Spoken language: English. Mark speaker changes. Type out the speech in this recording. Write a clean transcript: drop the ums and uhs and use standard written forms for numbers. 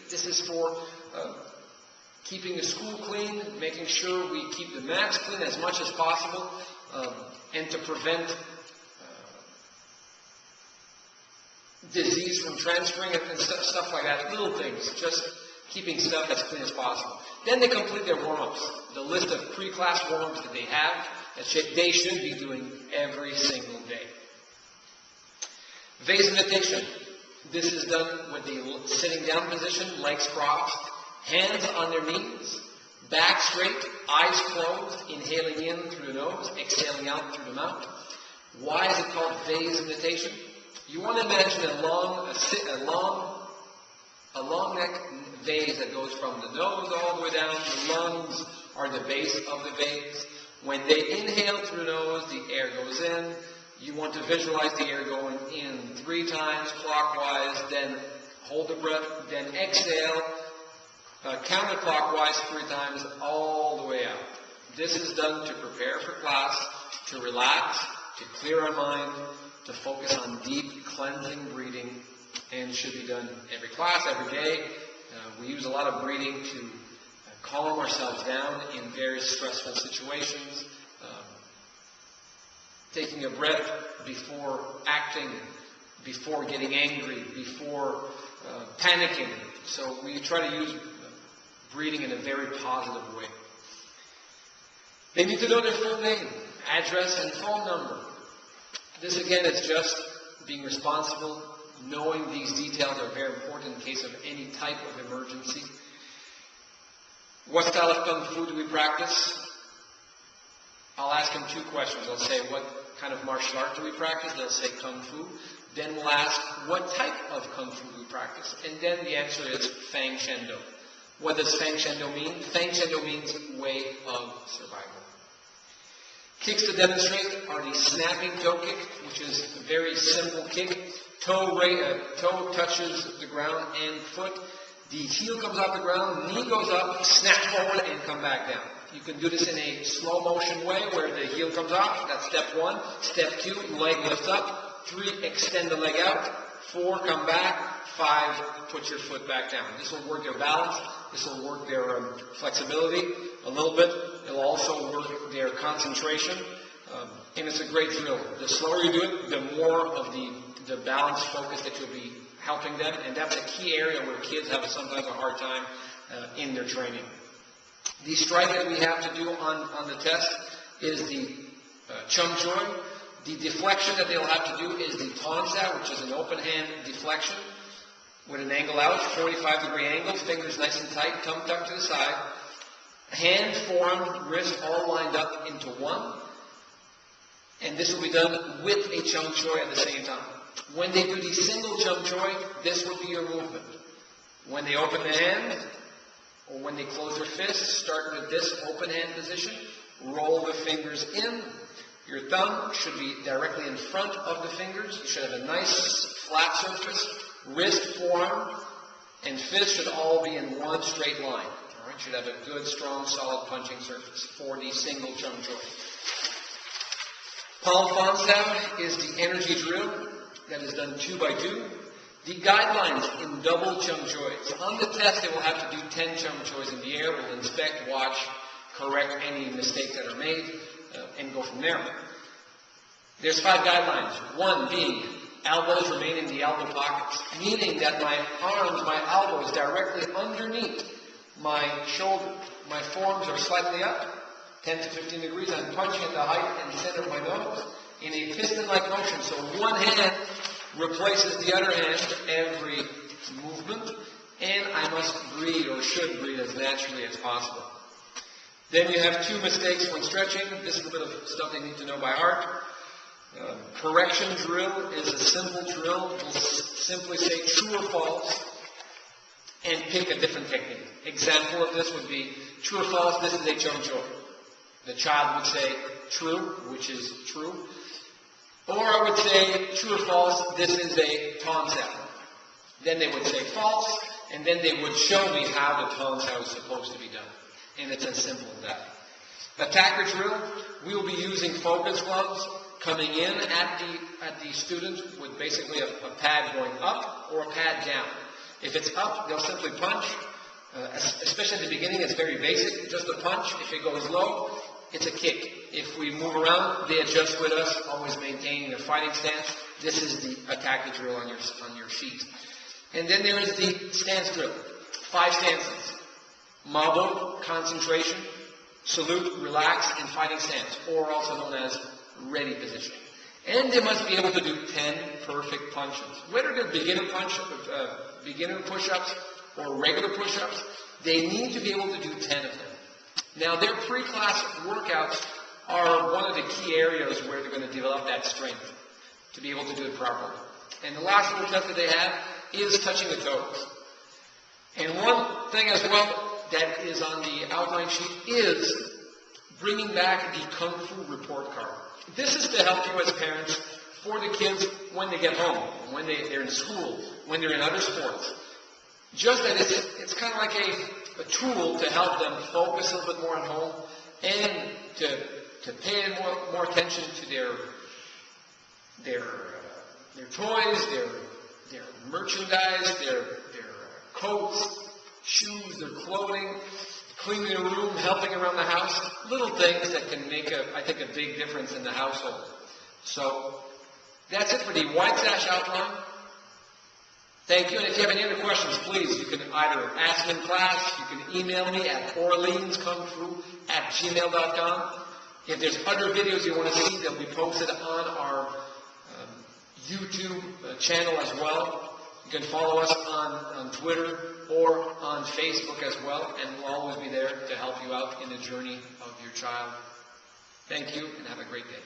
Speaker 1: This is for keeping the school clean, making sure we keep the mats clean as much as possible, and to prevent disease from transferring and stuff like that. Little things, just keeping stuff as clean as possible. Then they complete their warm-ups. The list of pre-class warm-ups that they have, that they should be doing every single day. Vase meditation. This is done with the sitting down position, legs crossed, hands on their knees, back straight, eyes closed, inhaling in through the nose, exhaling out through the mouth. Why is it called vase meditation? You want to imagine a long neck vase that goes from the nose all the way down. The lungs are the base of the vase. When they inhale through the nose, the air goes in. You want to visualize the air going in 3 times clockwise, then hold the breath, then exhale counterclockwise 3 times all the way out. This is done to prepare for class, to relax, to clear our mind, to focus on deep cleansing breathing, and should be done every class, every day. We use a lot of breathing to calm ourselves down in various stressful situations. Taking a breath before acting, before getting angry, before panicking. So we try to use breathing in a very positive way. They need to know their full name, address, and phone number. This again is just being responsible. Knowing these details are very important in case of any type of emergency. What style of Kung Fu do we practice? I'll ask them 2 questions. I'll say, what kind of martial art do we practice? They'll say Kung Fu. Then we'll ask, what type of Kung Fu do we practice? And then the answer is Fang Shen Do. What does Fang Shen Do mean? Fang Shen Do means way of survival. Kicks to demonstrate are the snapping toe kick, which is a very simple kick. Toe touches the ground and foot. The heel comes off the ground, knee goes up, snap forward, and come back down. You can do this in a slow motion way where the heel comes off. That's step 1. Step 2, leg lifts up. 3, extend the leg out. 4, come back. 5, put your foot back down. This will work their balance. This will work their flexibility a little bit. It'll also work their concentration. And it's a great drill. The slower you do it, the more of the balance focus that you'll be helping them. And that's a key area where kids have sometimes a hard time in their training. The strike that we have to do on the test is the Chum Choi. The deflection that they'll have to do is the Tonsa, which is an open hand deflection with an angle out, 45-degree angle, fingers nice and tight, thumb tucked to the side. Hand, forearm, wrist all lined up into one. And this will be done with a Chum Choi at the same time. When they do the single Chum Choi, this will be your movement. When they open the hand, or when they close their fist, start with this open hand position. Roll the fingers in. Your thumb should be directly in front of the fingers. You should have a nice flat surface. Wrist, forearm, and fist should all be in one straight line. All right, should have a good, strong, solid punching surface for the single Chum Choi. Palm Fan Sao is the energy drill that is done 2 by 2. The guidelines in double Chum Chois. On the test, they will have to do 10 Chum Chois in the air. We'll inspect, watch, correct any mistakes that are made, and go from there. There's 5 guidelines. 1 being elbows remain in the elbow pockets, meaning that my arms, my elbows directly underneath my shoulder. My forearms are slightly up, 10 to 15 degrees. I'm punching at the height and center of my nose in a piston-like motion. So one hand replaces the other hand every movement, and I must breathe, or should breathe, as naturally as possible. Then you have 2 mistakes when stretching. This is a bit of stuff they need to know by heart. Correction drill is a simple drill. We'll simply say true or false and pick a different technique. Example of this would be true or false, this is a Chum Choi. The child would say true, which is true. Or I would say true or false, this is a Ton Sao. Then they would say false, and then they would show me how the Ton Sao is supposed to be done. And it's as simple as that. Attacker drill, we will be using focus gloves, coming in at the student with basically a pad going up or a pad down. If it's up, they'll simply punch. Especially at the beginning, it's very basic, just a punch. If it goes low, it's a kick. If we move around, they adjust with us, always maintaining a fighting stance. This is the attack drill on your sheet. And then there is the stance drill. 5 stances. Mabo, concentration, salute, relax, and fighting stance, or also known as ready position. And they must be able to do 10 perfect punches. Whether they're beginner push-ups or regular push-ups, they need to be able to do 10 of them. Now, their pre-class workouts are one of the key areas where they're going to develop that strength to be able to do it properly. And the last little test that they have is touching the toes. And one thing as well that is on the outline sheet is bringing back the Kung Fu report card. This is to help you as parents for the kids when they get home, when they're in school, when they're in other sports. Just that it's kind of like a tool to help them focus a little bit more at home and to pay more attention to their toys, their merchandise, their coats, shoes, their clothing, cleaning the room, helping around the house, little things that can make, I think, a big difference in the household. So that's it for the white sash outline. Thank you. And if you have any other questions, please, you can either ask them in class, you can email me at orleanskungfu@gmail.com. If there's other videos you want to see, they'll be posted on our YouTube channel as well. You can follow us on Twitter or on Facebook as well, and we'll always be there to help you out in the journey of your child. Thank you, and have a great day.